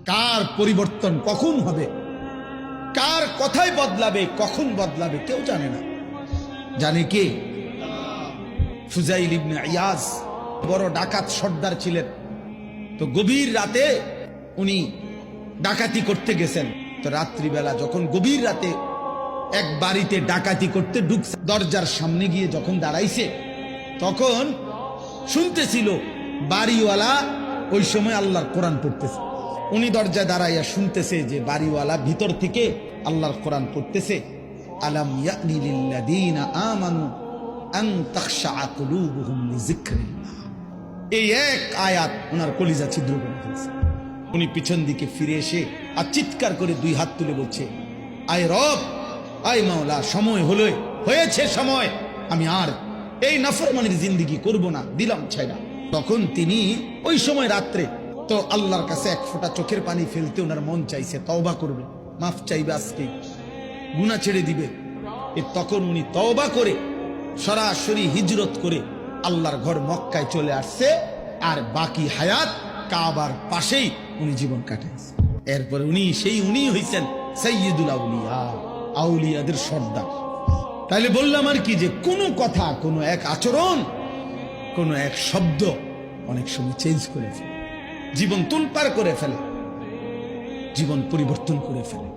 কার পরিবর্তন কখন হবে, কার কথাই বদলাবে, কখন বদলাবে কেউ জানে না। জানে কে? ফুজাইল ইবনে ইয়াজ বড় ডাকাত সর্দার ছিলেন। তো গভীর রাতে উনি ডাকাতি করতে গেছেন। তো রাত্রিবেলা যখন গভীর রাতে এক বাড়িতে ডাকাতি করতে ঢুকছে, দরজার সামনে গিয়ে যখন দাঁড়াইছে তখন শুনতেছিল বাড়িওয়ালা ওই সময় আল্লাহর কোরআন পড়তেছে। উনি দরজায় দাঁড়াইয়া শুনতেছে যে বাড়িওয়ালা ভিতর থেকে আল্লাহর কোরআন পড়তেছে, আলাম ইয়ানি লিল্লাযীনা আমানু আন তাখশা কুলুবুহুম লিযিকরিল্লাহ। এই এক আয়াত ওনার কলিজা ছিদ্র করে ফেলছে। উনি পিছন দিকে ফিরে এসে আর চিৎকার করে দুই হাত তুলে বলছে, আয় রব, আয় মাওলা, সময় হলো, হয়েছে সময়, আমি আর এই নাফরমানির জিন্দেগি করব না, দিলাম ছাইরা। তখন তিনি ওই সময় রাত্রে তো আল্লাহর কাছে এক ফোঁটা চোখের পানি ফেলতে ওনার মন চাইছে, তওবা করবে, মাফ চাইবে, আজকে গুনাহ ছেড়ে দিবে। তখন উনি তওবা করে সরাসরি হিজরত করে আল্লাহর ঘর মক্কায় চলে আসছে, আর বাকি হায়াত কাবার পাশেই উনি জীবন কাটাইছে। এরপরে উনি হইছেন সাইয়্যিদুল আউলিয়া, আউলিয়াদের সর্দার। তাইলে বললাম আর কি, যে কোনো কথা, কোনো এক আচরণ, কোনো এক শব্দ অনেক সময় চেঞ্জ করে ফেলে, জীবন তুলপার করে ফেলে, জীবন পরিবর্তন করে ফেলে।